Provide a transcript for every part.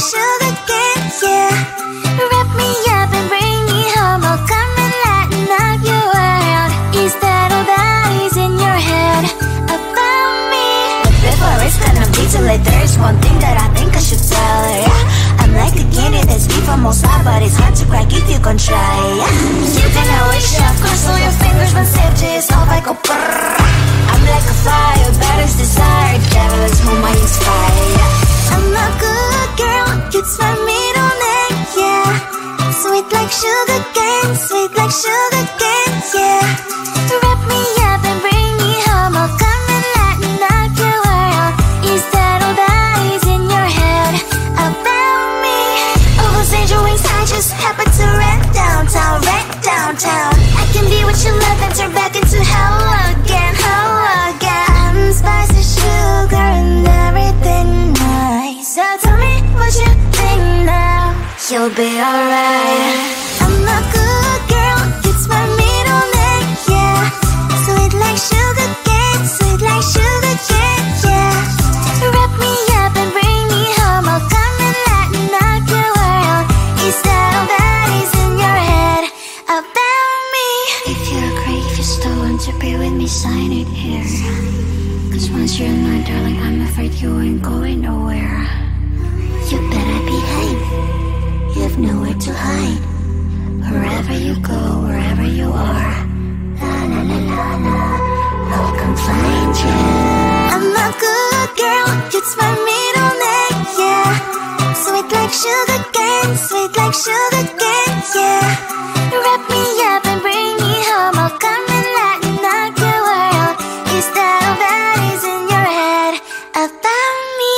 sugar cane, yeah. Wrap me up and bring me home. I'll come and lighten up your world. Is that all that is in your head about me? But before it's gonna be too late, there's one thing that I think I should tell her, yeah. I'm like a candy that's sweet from most high, but it's hard to crack if you can try, yeah. You can wish, of course, all your fingers when safety is off, I go brrrr. I'm like a fire, batters desire, devil is whom I inspire, yeah. I'm a good girl, it's my middle name, yeah. Sweet like sugar cane, sweet like sugar cane, yeah. Wrap me up and bring me home. I'll come and lighten up your world. Is that all that is in your head about me? Oh, those angel wings, I just happen to rent downtown, rent downtown. I can be what you love and turn back into hell again, hell again. Spicy sugar and everything nice. So tell me what you think now. You'll be alright. I'm a good girl, it's my middle name, yeah. Sweet like sugar cane, sweet like sugar cane, yeah. Wrap me up and bring me home. I'll come and lighten up your world. Is that all that is in your head about me? If you're great, if you still want to be with me, sign it here. Cause once you're mine, darling, I'm afraid you ain't going nowhere. You better behave. You have nowhere to hide. Wherever you go, wherever you are, la la la la la, I'll come find you. I'm a good girl, it's my middle name, yeah. Sweet like sugar cane, sweet like sugar cane, yeah. Wrap me up and bring me home. I'll come and lighten up your world. Is that all that is in your head about me?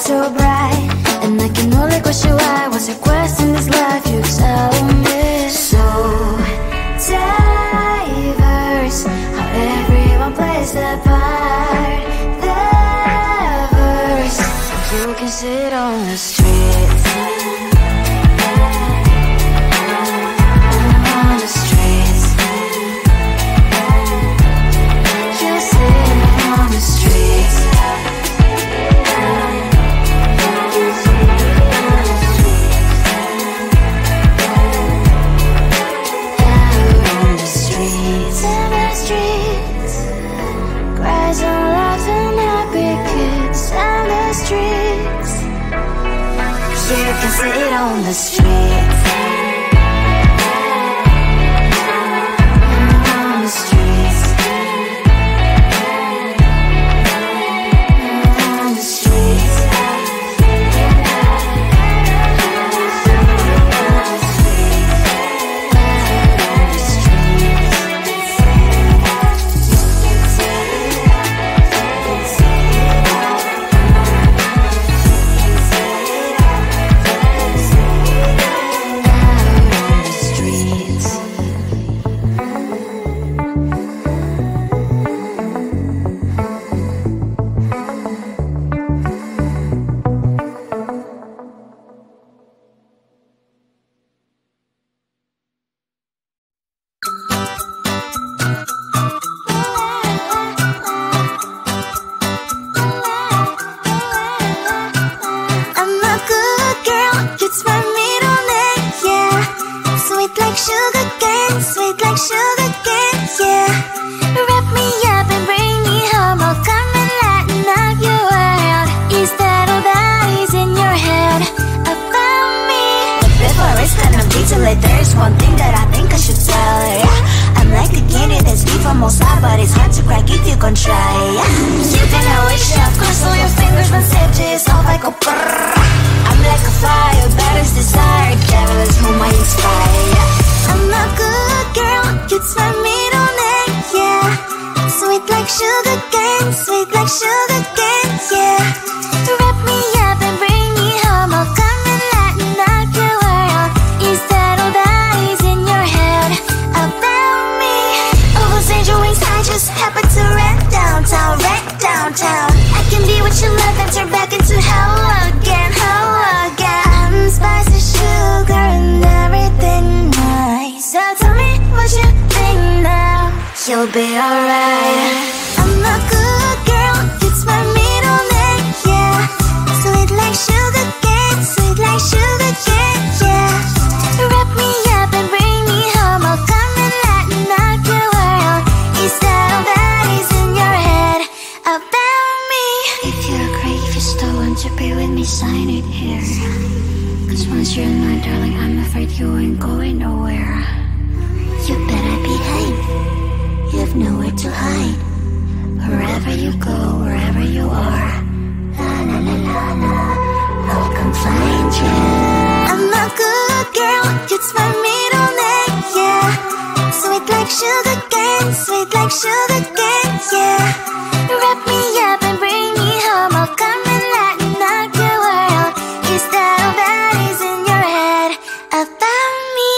so bright, and I can only question why. What's your quest in this life? You tell me. So diverse, how everyone plays their part. Their verse, you can sit on the streets. On the streets, you sit on the streets. You can sit on the streets. On the streets. On the streets. There's one thing that I think I should tell her, yeah. I'm like the candy that's sweet from outside, but it's hard to crack if you can try, yeah. You can wish, of course, all your fingers when safety is off, I go brrrr. I'm like a fire, battles desire, devil is whom I inspire, yeah. I'm a good girl, it's my middle name, yeah. Sweet like sugar cane, yeah. Wrap me up and bring me home, I'll come and lighten up your world. Is that all that is in your head about me? Oh, those angel wings I just happen to rent downtown. I can be what you love and turn back into hell again. I'm spicy sugar and everything nice. So tell me what you think now. You'll be alright. I'm a good girl, it's my middle name, yeah. Sweet like sugar cane, yeah. Wrap me up and bring me home, I'll come and lighten up your world. Is that all that is in your head about me? If you agree, if you still want to be with me, sign it here. Cause once you're mine, darling, I'm afraid you ain't going nowhere. You better behave, you've nowhere to hide. Wherever you go, wherever you are, la la la la la, I'll come find you. I'm a good girl, it's my middle name, yeah. Sweet like sugar cane, yeah. Wrap me up and bring me home, I'll come and lighten up your world. Is that all that is in your head about me?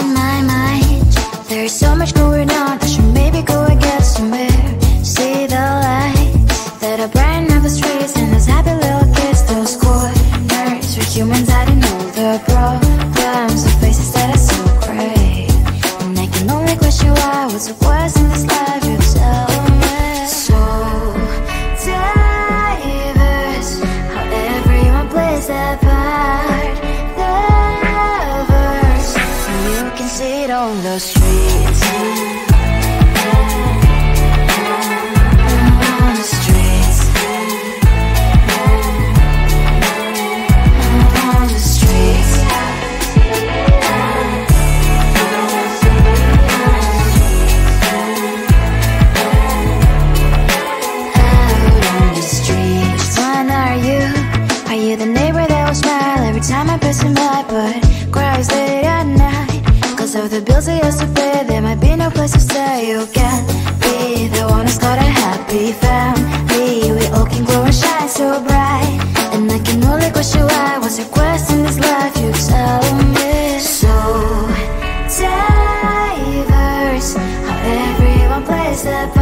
on my mind. There's so much going on, I should maybe go and get somewhere. See the lights that are brighten up the streets, and those happy little kids, those corners where humans hiding all the problems, the faces that are so great. And I can only question why, what's the worst in this life, you tell me. So diverse, how everyone plays their part. The verse, and you can see it on the streets. On the streets. On the streets. Are you the neighbor that will smile every time I pass him by, but cries late at night? Cause of the bills he has to pay, there might be no place to stay. You can be the one who's got a happy family. We all can glow and shine so bright, and I can only question why, what's your quest in this life, you tell me. So diverse, how everyone plays their part.